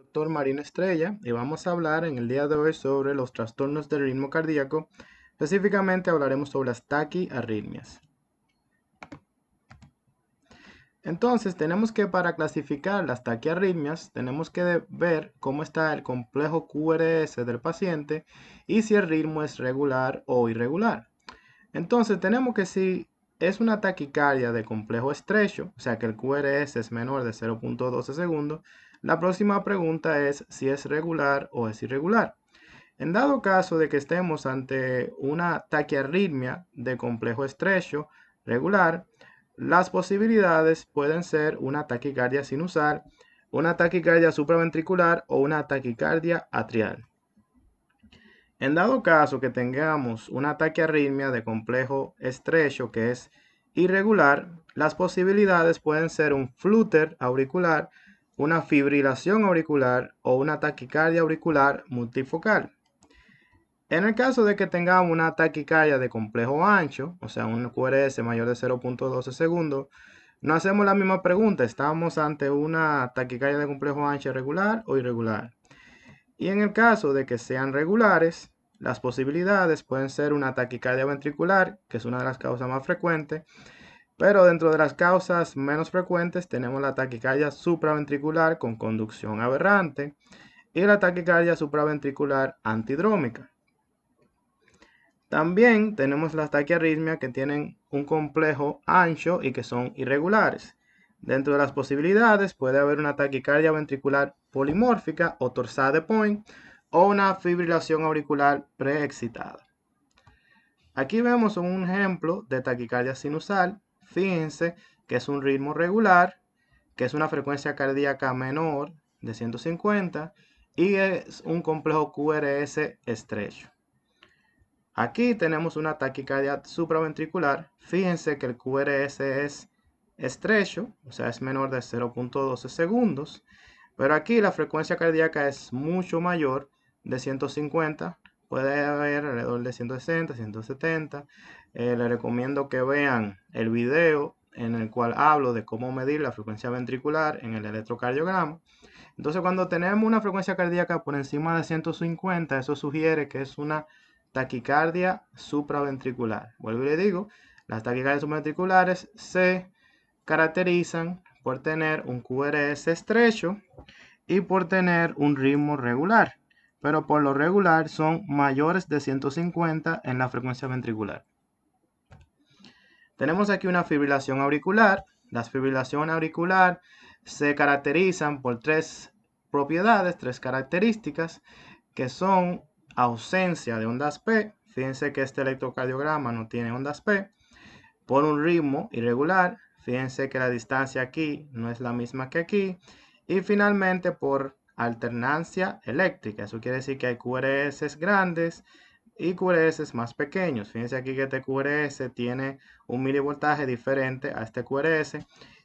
Doctor Marina Estrella y vamos a hablar en el día de hoy sobre los trastornos del ritmo cardíaco. Específicamente hablaremos sobre las taquiarritmias. Entonces tenemos que para clasificar las taquiarritmias tenemos que ver cómo está el complejo QRS del paciente y si el ritmo es regular o irregular. Entonces tenemos que si es una taquicardia de complejo estrecho, o sea que el QRS es menor de 0.12 segundos, la próxima pregunta es si es regular o es irregular. En dado caso de que estemos ante una taquiarritmia de complejo estrecho regular, las posibilidades pueden ser una taquicardia sinusal, una taquicardia supraventricular o una taquicardia atrial. En dado caso que tengamos una taquiarritmia de complejo estrecho que es irregular, las posibilidades pueden ser un flúter auricular, una fibrilación auricular o una taquicardia auricular multifocal. En el caso de que tengamos una taquicardia de complejo ancho, o sea, un QRS mayor de 0.12 segundos, no hacemos la misma pregunta, ¿estamos ante una taquicardia de complejo ancho regular o irregular? Y en el caso de que sean regulares, las posibilidades pueden ser una taquicardia ventricular, que es una de las causas más frecuentes, pero dentro de las causas menos frecuentes tenemos la taquicardia supraventricular con conducción aberrante y la taquicardia supraventricular antidrómica. También tenemos las taquiarritmias que tienen un complejo ancho y que son irregulares. Dentro de las posibilidades puede haber una taquicardia ventricular polimórfica o torsade point o una fibrilación auricular preexcitada. Aquí vemos un ejemplo de taquicardia sinusal. Fíjense que es un ritmo regular, que es una frecuencia cardíaca menor de 150 y es un complejo QRS estrecho. Aquí tenemos una taquicardia supraventricular. Fíjense que el QRS es estrecho, o sea, es menor de 0.12 segundos. Pero aquí la frecuencia cardíaca es mucho mayor de 150. Puede haber alrededor de 160, 170. Les recomiendo que vean el video en el cual hablo de cómo medir la frecuencia ventricular en el electrocardiograma. Entonces, cuando tenemos una frecuencia cardíaca por encima de 150, eso sugiere que es una taquicardia supraventricular. Vuelvo y le digo, las taquicardias supraventriculares se caracterizan por tener un QRS estrecho y por tener un ritmo regular, pero por lo regular son mayores de 150 en la frecuencia ventricular. Tenemos aquí una fibrilación auricular. Las fibrilaciones auricular se caracterizan por tres propiedades, tres características, que son ausencia de ondas P. Fíjense que este electrocardiograma no tiene ondas P. Por un ritmo irregular. Fíjense que la distancia aquí no es la misma que aquí. Y finalmente por alternancia eléctrica. Eso quiere decir que hay QRS grandes y QRS más pequeños. Fíjense aquí que este QRS tiene un milivoltaje diferente a este QRS.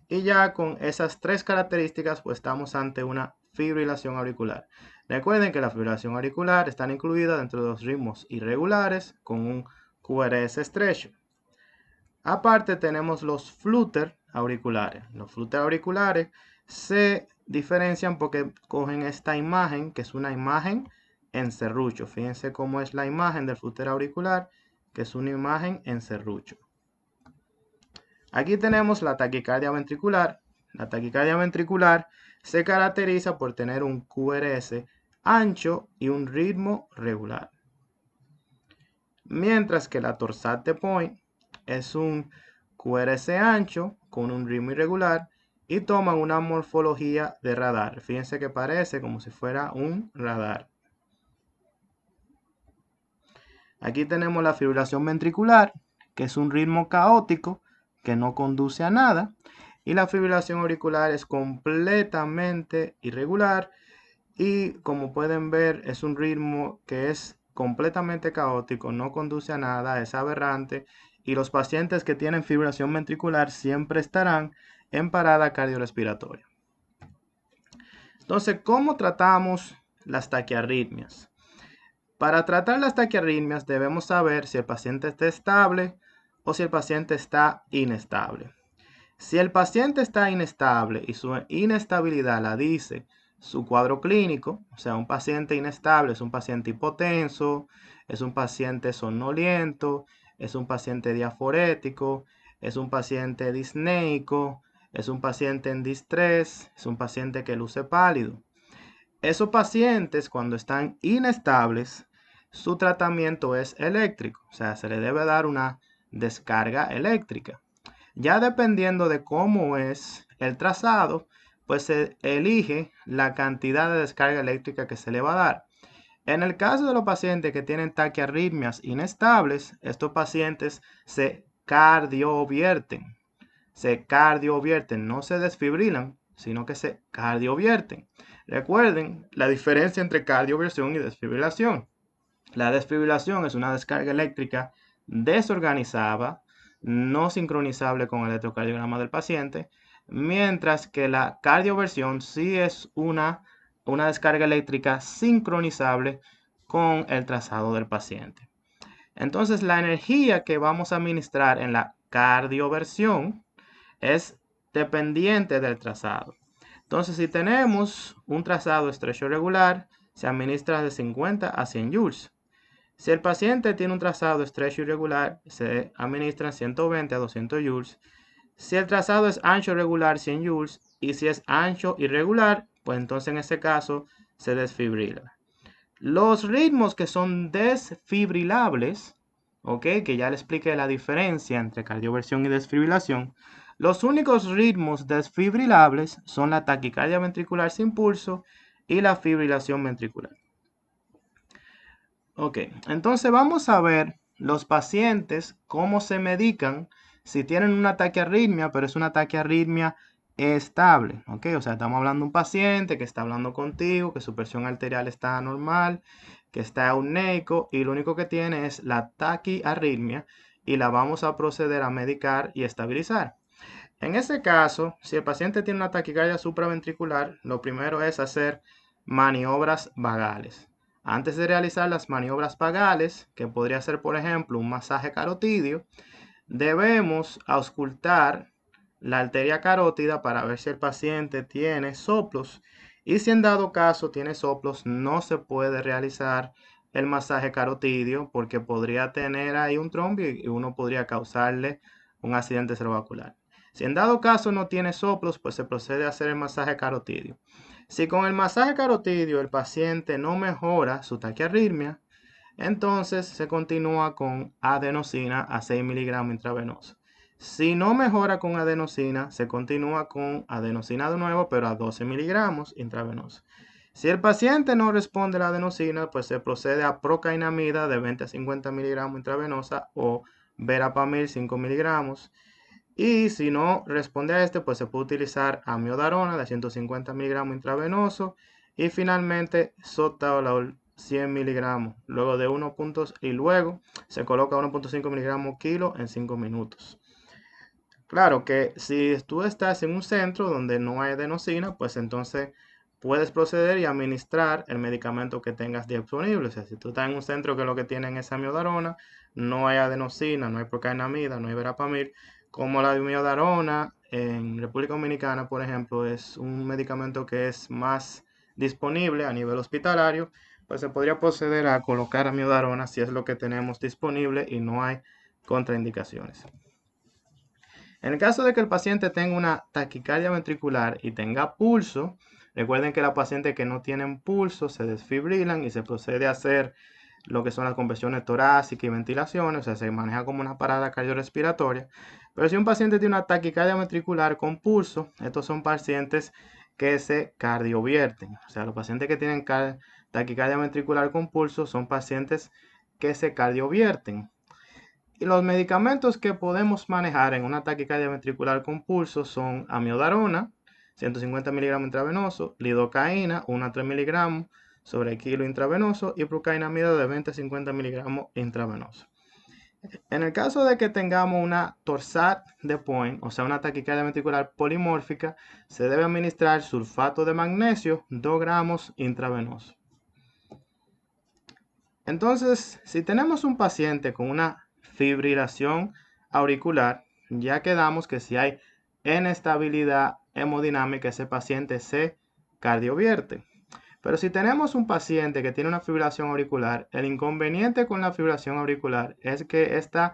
Y ya con esas tres características, pues estamos ante una fibrilación auricular. Recuerden que la fibrilación auricular está incluida dentro de los ritmos irregulares con un QRS estrecho. Aparte tenemos los flúter auriculares. Los flúter auriculares se diferencian porque cogen esta imagen, que es una imagen en serrucho. Fíjense cómo es la imagen del flúter auricular, que es una imagen en serrucho. Aquí tenemos la taquicardia ventricular. La taquicardia ventricular se caracteriza por tener un QRS ancho y un ritmo regular. Mientras que la torsade point es un QRS ancho con un ritmo irregular y toman una morfología de radar. Fíjense que parece como si fuera un radar. Aquí tenemos la fibrilación ventricular, que es un ritmo caótico que no conduce a nada. Y la fibrilación auricular es completamente irregular y como pueden ver es un ritmo que es completamente caótico, no conduce a nada, es aberrante y los pacientes que tienen fibrilación ventricular siempre estarán en parada cardiorrespiratoria. Entonces, ¿cómo tratamos las taquiarritmias? Para tratar las taquiarritmias debemos saber si el paciente está estable o si el paciente está inestable. Si el paciente está inestable y su inestabilidad la dice su cuadro clínico, o sea, un paciente inestable es un paciente hipotenso, es un paciente somnoliento, es un paciente diaforético, es un paciente disneico, es un paciente en distrés, es un paciente que luce pálido. Esos pacientes, cuando están inestables, su tratamiento es eléctrico, o sea, se le debe dar una descarga eléctrica. Ya dependiendo de cómo es el trazado, pues se elige la cantidad de descarga eléctrica que se le va a dar. En el caso de los pacientes que tienen taquiarritmias inestables, estos pacientes se cardiovierten, no se desfibrilan, sino que se cardiovierten. Recuerden la diferencia entre cardioversión y desfibrilación. La desfibrilación es una descarga eléctrica desorganizada, no sincronizable con el electrocardiograma del paciente, mientras que la cardioversión sí es una descarga eléctrica sincronizable con el trazado del paciente. Entonces, la energía que vamos a administrar en la cardioversión es dependiente del trazado. Entonces, si tenemos un trazado estrecho regular, se administra de 50 a 100 joules. Si el paciente tiene un trazado estrecho irregular, se administran 120 a 200 joules. Si el trazado es ancho regular, 100 joules. Y si es ancho irregular, pues entonces en ese caso se desfibrila. Los ritmos que son desfibrilables, ¿ok? Que ya le expliqué la diferencia entre cardioversión y desfibrilación. Los únicos ritmos desfibrilables son la taquicardia ventricular sin pulso y la fibrilación ventricular. Ok, entonces vamos a ver los pacientes cómo se medican si tienen una taquiarritmia, pero es una taquiarritmia estable. Ok, o sea, estamos hablando de un paciente que está hablando contigo, que su presión arterial está normal, que está euneico y lo único que tiene es la taquiarritmia y la vamos a proceder a medicar y estabilizar. En ese caso, si el paciente tiene una taquicardia supraventricular, lo primero es hacer maniobras vagales. Antes de realizar las maniobras vagales, que podría ser por ejemplo un masaje carotidio, debemos auscultar la arteria carótida para ver si el paciente tiene soplos y si en dado caso tiene soplos no se puede realizar el masaje carotidio porque podría tener ahí un trombo y uno podría causarle un accidente cerebrovascular. Si en dado caso no tiene soplos, pues se procede a hacer el masaje carotidio. Si con el masaje carotidio el paciente no mejora su taquiarritmia, entonces se continúa con adenosina a 6 miligramos intravenoso. Si no mejora con adenosina, se continúa con adenosina de nuevo, pero a 12 miligramos intravenoso. Si el paciente no responde a la adenosina, pues se procede a procainamida de 20 a 50 miligramos intravenosa o verapamil 5 miligramos. Y si no responde a este, pues se puede utilizar amiodarona de 150 miligramos intravenoso y finalmente sotalol 100 miligramos. Luego de 1 puntos y luego se coloca 1.5 miligramos kilo en 5 minutos. Claro que si tú estás en un centro donde no hay adenosina, pues entonces puedes proceder y administrar el medicamento que tengas disponible. O sea, si tú estás en un centro que lo que tienen es amiodarona, no hay adenosina, no hay procainamida, no hay verapamil, como la amiodarona en República Dominicana, por ejemplo, es un medicamento que es más disponible a nivel hospitalario, pues se podría proceder a colocar amiodarona si es lo que tenemos disponible y no hay contraindicaciones. En el caso de que el paciente tenga una taquicardia ventricular y tenga pulso, recuerden que los pacientes que no tienen pulso se desfibrilan y se procede a hacer lo que son las compresiones torácicas y ventilaciones, o sea, se maneja como una parada cardiorrespiratoria. Pero si un paciente tiene una taquicardia ventricular con pulso, estos son pacientes que se cardiovierten. O sea, los pacientes que tienen taquicardia ventricular con pulso son pacientes que se cardiovierten. Y los medicamentos que podemos manejar en una taquicardia ventricular con pulso son amiodarona, 150 miligramos intravenoso, lidocaína, 1 a 3 miligramos sobre kilo intravenoso y procainamida de 20 a 50 miligramos intravenoso. En el caso de que tengamos una torsat de Point, o sea, una taquicardia ventricular polimórfica, se debe administrar sulfato de magnesio, 2 gramos intravenoso. Entonces, si tenemos un paciente con una fibrilación auricular, ya quedamos que si hay inestabilidad hemodinámica, ese paciente se cardiovierte. Pero si tenemos un paciente que tiene una fibrilación auricular, el inconveniente con la fibrilación auricular es que esta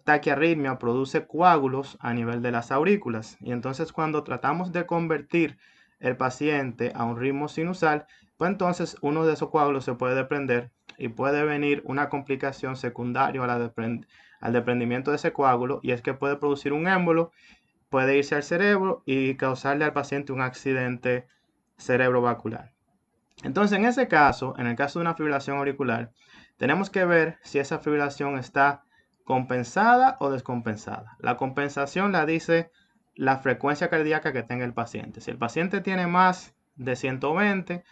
taquiarritmia produce coágulos a nivel de las aurículas. Y entonces cuando tratamos de convertir el paciente a un ritmo sinusal, pues entonces uno de esos coágulos se puede desprender y puede venir una complicación secundaria al desprendimiento de ese coágulo, y es que puede producir un émbolo, puede irse al cerebro y causarle al paciente un accidente cerebrovascular. Entonces, en ese caso, en el caso de una fibrilación auricular, tenemos que ver si esa fibrilación está compensada o descompensada. La compensación la dice la frecuencia cardíaca que tenga el paciente. Si el paciente tiene más de 120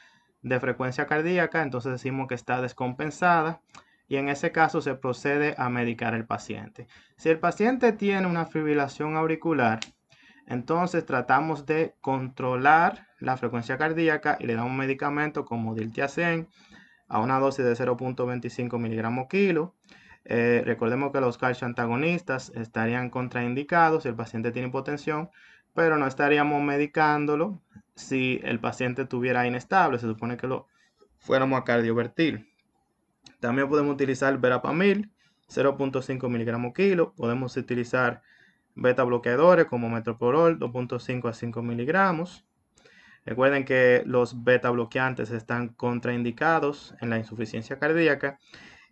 de frecuencia cardíaca, entonces decimos que está descompensada y en ese caso se procede a medicar al paciente. Si el paciente tiene una fibrilación auricular, entonces tratamos de controlar la frecuencia cardíaca y le damos un medicamento como diltiazem a una dosis de 0.25 miligramos kilo. Recordemos que los calcio antagonistas estarían contraindicados si el paciente tiene hipotensión, pero no estaríamos medicándolo si el paciente tuviera inestable. Se supone que lo fuéramos a cardiovertir. También podemos utilizar verapamil, 0.5 miligramos kilo. Podemos utilizar beta bloqueadores como metoprolol, 2.5 a 5 miligramos. Recuerden que los beta bloqueantes están contraindicados en la insuficiencia cardíaca.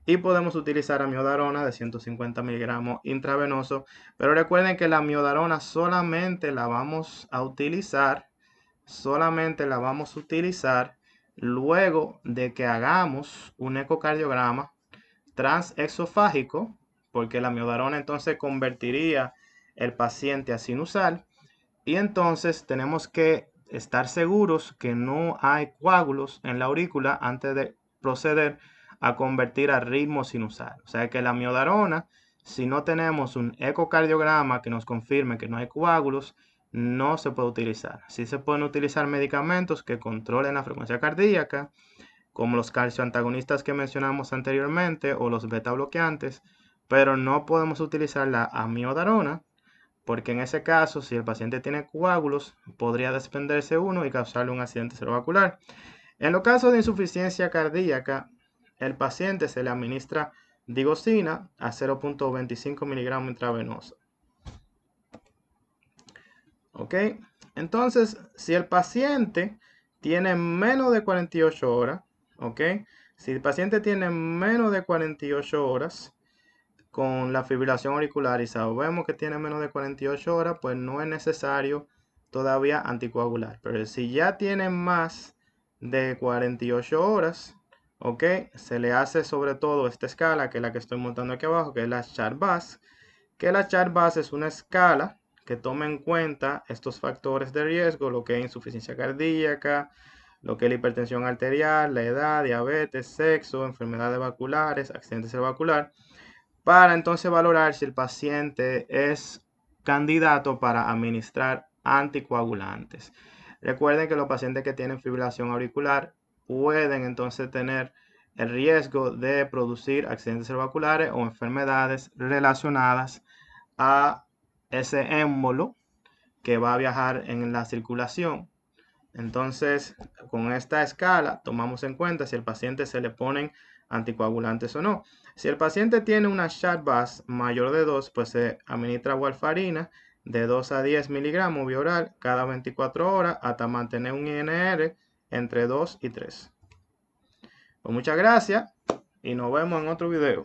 Y podemos utilizar amiodarona de 150 miligramos intravenoso. Pero recuerden que la amiodarona solamente la vamos a utilizar luego de que hagamos un ecocardiograma transexofágico, porque la amiodarona entonces convertiría el paciente a sinusal, y entonces tenemos que estar seguros que no hay coágulos en la aurícula antes de proceder a convertir a ritmo sinusal. O sea que la amiodarona, si no tenemos un ecocardiograma que nos confirme que no hay coágulos, no se puede utilizar. Sí se pueden utilizar medicamentos que controlen la frecuencia cardíaca, como los calcioantagonistas que mencionamos anteriormente o los beta bloqueantes, pero no podemos utilizar la amiodarona, porque en ese caso, si el paciente tiene coágulos, podría desprenderse uno y causarle un accidente cerebrovascular. En los casos de insuficiencia cardíaca, el paciente se le administra digoxina a 0.25 miligramos intravenosa. ¿Ok? Entonces, si el paciente tiene menos de 48 horas, ¿ok? Si el paciente tiene menos de 48 horas con la fibrilación auricular y sabemos que tiene menos de 48 horas, pues no es necesario todavía anticoagular. Pero si ya tiene más de 48 horas, ¿ok? Se le hace sobre todo esta escala, que es la que estoy montando aquí abajo, que es la Charles-Bas, que la Charles-Bas es una escala que toma en cuenta estos factores de riesgo, lo que es insuficiencia cardíaca, lo que es la hipertensión arterial, la edad, diabetes, sexo, enfermedades vasculares, accidente cerebrovascular, para entonces valorar si el paciente es candidato para administrar anticoagulantes. Recuerden que los pacientes que tienen fibrilación auricular pueden entonces tener el riesgo de producir accidentes cerebrovasculares o enfermedades relacionadas a ese émbolo que va a viajar en la circulación. Entonces, con esta escala tomamos en cuenta si el paciente se le ponen anticoagulantes o no. Si el paciente tiene una Charles-Bas mayor de 2, pues se administra warfarina de 2 a 10 miligramos vía oral cada 24 horas hasta mantener un INR entre 2 y 3. Pues muchas gracias y nos vemos en otro video.